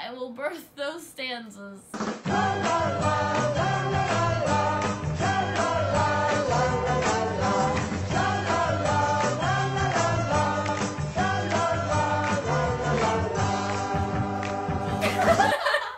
I will birth those stanzas.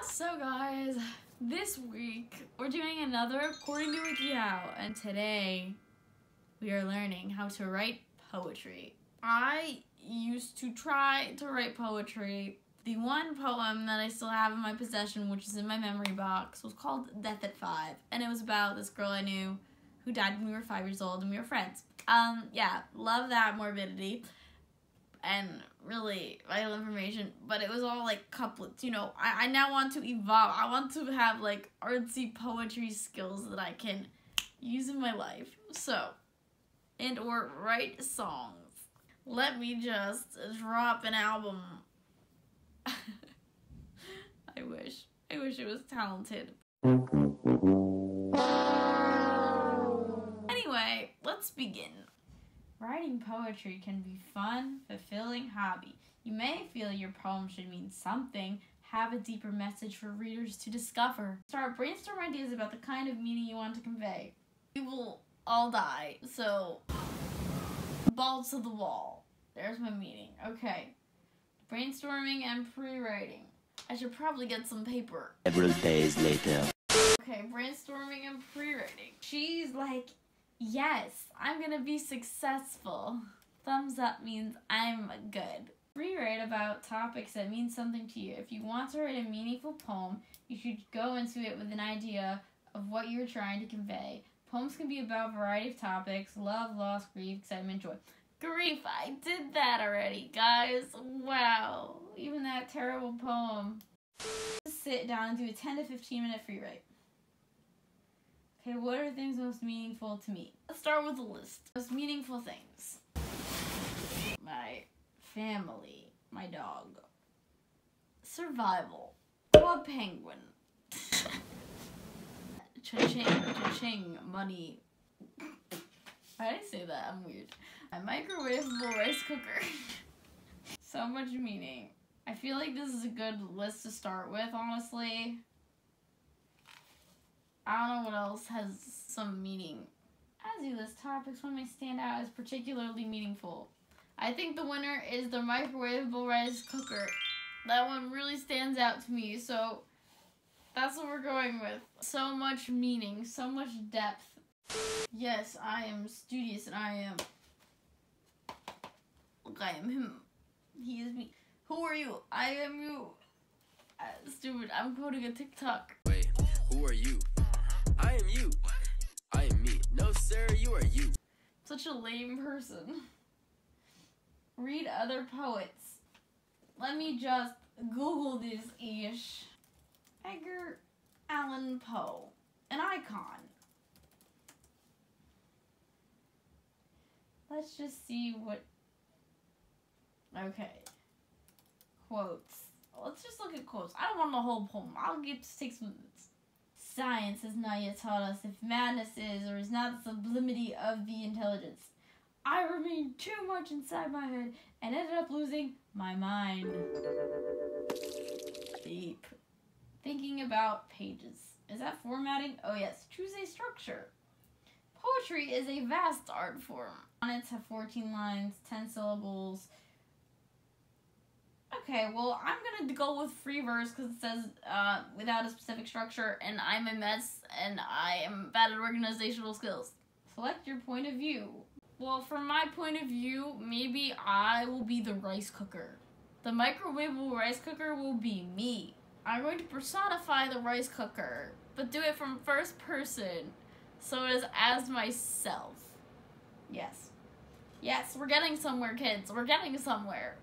So guys, this week we're doing another According to WikiHow, and today we are learning how to write poetry. I used to try to write poetry. The one poem that I still have in my possession, which is in my memory box, was called Death at 5, and it was about this girl I knew who died when we were 5 years old and we were friends. Yeah, love that morbidity and really vital information, but it was all like couplets, you know. I now want to evolve. I want to have like artsy poetry skills that I can use in my life, so, and or write songs. Let me just drop an album. I wish it was talented. Anyway, let's begin. Writing poetry can be fun, fulfilling hobby. You may feel your poem should mean something, have a deeper message for readers to discover. Start brainstorm ideas about the kind of meaning you want to convey. We will all die, so balls to the wall. There's my meaning. Okay. Brainstorming and prewriting. I should probably get some paper. Several days later. Okay, brainstorming and prewriting. She's like, yes, I'm gonna be successful. Thumbs up means I'm good. Rewrite about topics that mean something to you. If you want to write a meaningful poem, you should go into it with an idea of what you're trying to convey. Poems can be about a variety of topics: love, loss, grief, excitement, joy. Grief, I did that already, guys. Wow, even that terrible poem. Sit down and do a 10 to 15 minute free write. Okay, what are things most meaningful to me? Let's start with a list. Most meaningful things. My family, my dog. Survival. A penguin. Cha-ching, cha-ching, money. Why did I say that? I'm weird. A microwavable rice cooker. So much meaning. I feel like this is a good list to start with, honestly. I don't know what else has some meaning. As you list topics, one may stand out as particularly meaningful. I think the winner is the microwavable rice cooker. That one really stands out to me, so that's what we're going with. So much meaning, so much depth. Yes, I am studious and I am... Look, I am him. He is me. Who are you? I am you. Stupid, I'm quoting a TikTok. Wait, who are you? I am you. I am me. No, sir, you are you. Such a lame person. Read other poets. Let me just Google this ish. Edgar Allan Poe. An icon. Let's just see what... Okay. Quotes. Let's just look at quotes. I don't want the whole poem. I'll get 6 minutes. Science has not yet taught us if madness is or is not the sublimity of the intelligence. I remained too much inside my head and ended up losing my mind. Deep. Thinking about pages. Is that formatting? Oh yes. Choose a structure. Poetry is a vast art form. Sonnets have 14 lines, 10 syllables. Okay, well, I'm gonna go with free verse because it says without a specific structure, and I'm a mess, and I am bad at organizational skills. Select your point of view. Well, from my point of view, maybe I will be the rice cooker. The microwavable rice cooker will be me. I'm going to personify the rice cooker, but do it from first person, so it is as myself. Yes. Yes, we're getting somewhere, kids. We're getting somewhere.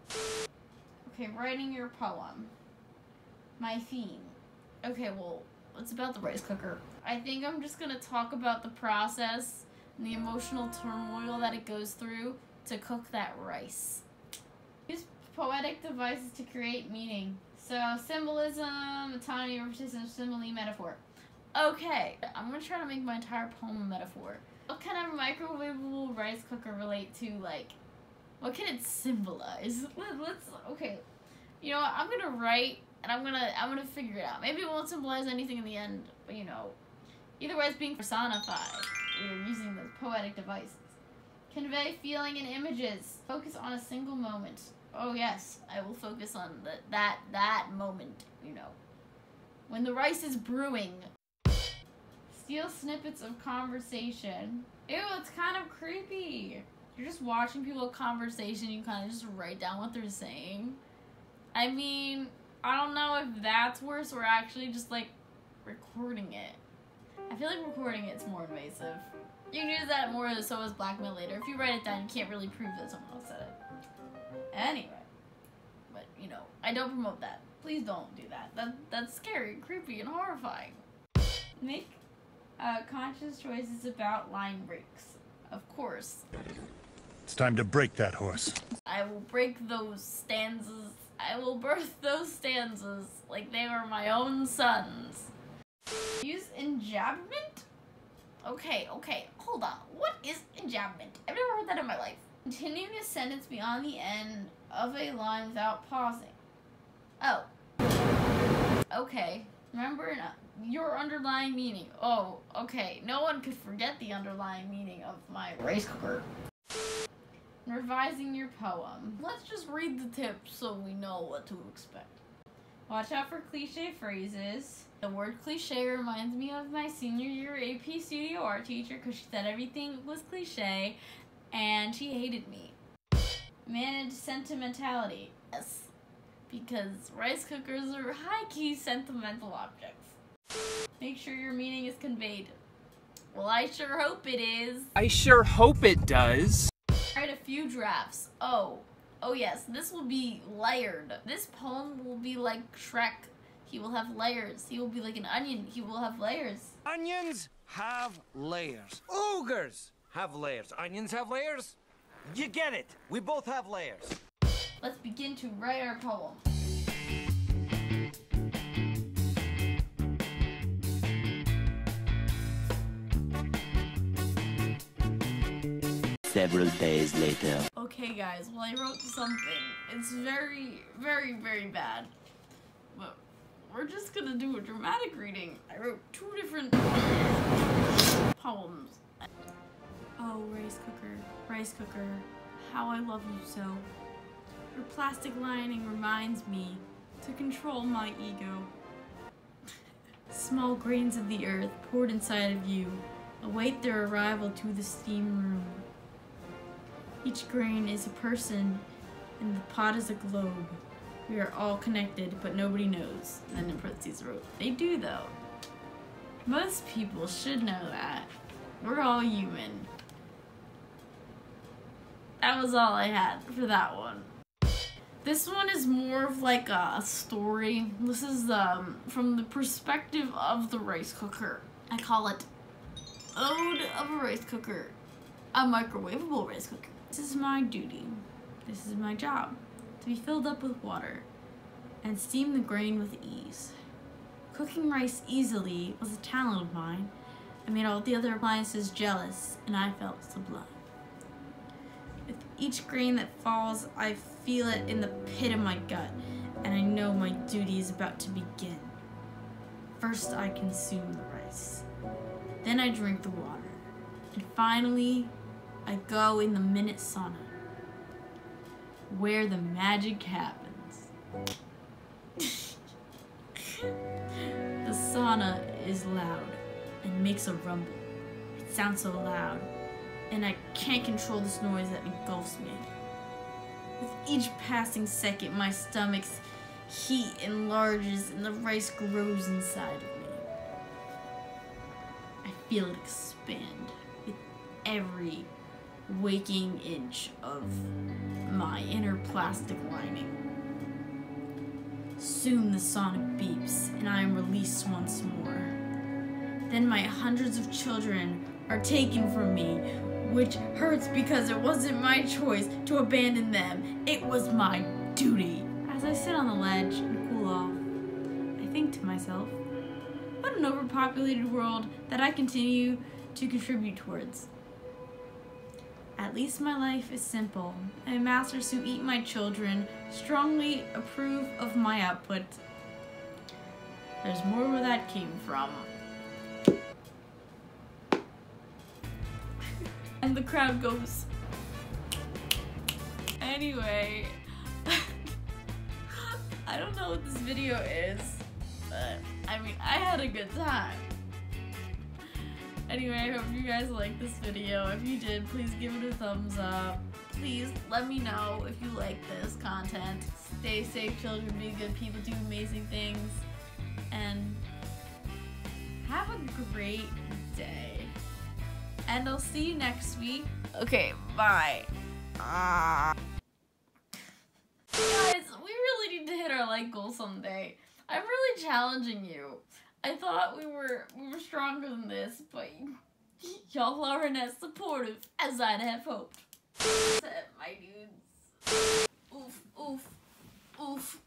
Okay, writing your poem. My theme. Okay, well, it's about the rice cooker. I think I'm just gonna talk about the process and the emotional turmoil that it goes through to cook that rice. Use poetic devices to create meaning. So, symbolism, autonomy, repetition, simile, metaphor. Okay, I'm gonna try to make my entire poem a metaphor. What can a microwavable rice cooker relate to, like, what can it symbolize? Okay, you know what, I'm gonna write and I'm gonna figure it out. Maybe it won't symbolize anything in the end, but you know, either way, it's being personified. We are using those poetic devices. Convey feeling in images. Focus on a single moment. Oh yes, I will focus on that moment. You know, when the rice is brewing. Steal snippets of conversation. Ew, it's kind of creepy. You're just watching people conversation. You kind of just write down what they're saying. I mean, I don't know if that's worse or actually just like recording it. I feel like recording it's more invasive. You can use that more so as blackmail later. If you write it down, you can't really prove that someone else said it. Anyway, but you know, I don't promote that. Please don't do that. That's scary, creepy, and horrifying. Make conscious choices about line breaks. Of course. It's time to break that horse. I will break those stanzas. I will birth those stanzas like they were my own sons. Use enjambment? Okay, hold on. What is enjambment? I've never heard that in my life. Continuing a sentence beyond the end of a line without pausing. Oh. Okay. Remember your underlying meaning. Oh, okay. No one could forget the underlying meaning of my rice cooker. Revising your poem. Let's just read the tips so we know what to expect. Watch out for cliche phrases. The word cliche reminds me of my senior year AP Studio Art teacher because she said everything was cliche and she hated me. Manage sentimentality. Yes, because rice cookers are high-key sentimental objects. Make sure your meaning is conveyed. Well, I sure hope it is. I sure hope it does. Write a few drafts. Oh yes, this will be layered. This poem will be like Shrek. He will have layers. He will be like an onion. He will have layers. Onions have layers. Ogres have layers. Onions have layers. You get it. We both have layers. Let's begin to write our poem. Several days later. Okay guys, well I wrote something. It's very, very, very bad. But we're just gonna do a dramatic reading. I wrote 2 different poems. Oh, rice cooker, how I love you so. Your plastic lining reminds me to control my ego. Small grains of the earth poured inside of you await their arrival to the steam room. Each grain is a person, and the pot is a globe. We are all connected, but nobody knows. And then in parentheses wrote, they do though. Most people should know that. We're all human. That was all I had for that one. This one is more of like a story. This is from the perspective of the rice cooker. I call it Ode of a Rice Cooker, a microwavable rice cooker. This is my duty. This is my job, to be filled up with water and steam the grain with ease. Cooking rice easily was a talent of mine. I made all the other appliances jealous, and I felt sublime. With each grain that falls, I feel it in the pit of my gut, and I know my duty is about to begin. First, I consume the rice. Then I drink the water. And finally, I go in the minute sauna, where the magic happens. The sauna is loud and makes a rumble. It sounds so loud, and I can't control this noise that engulfs me. With each passing second, my stomach's heat enlarges and the rice grows inside of me. I feel it expand with every waking inch of my inner plastic lining. Soon the sauna beeps and I am released once more. Then my hundreds of children are taken from me, which hurts because it wasn't my choice to abandon them. It was my duty. As I sit on the ledge and cool off, I think to myself, what an overpopulated world that I continue to contribute towards. At least my life is simple, and masters who eat my children strongly approve of my output. There's more where that came from. And the crowd goes. Anyway, I don't know what this video is, but I mean, I had a good time. Anyway, I hope you guys liked this video. If you did, please give it a thumbs up. Please let me know if you like this content. Stay safe, children, be good people, do amazing things, and have a great day. And I'll see you next week. Okay, bye. Guys, we really need to hit our like goal someday. I'm really challenging you. I thought we were stronger than this, but y'all aren't as supportive as I'd have hoped. That's it, my dudes. Oof, oof, oof.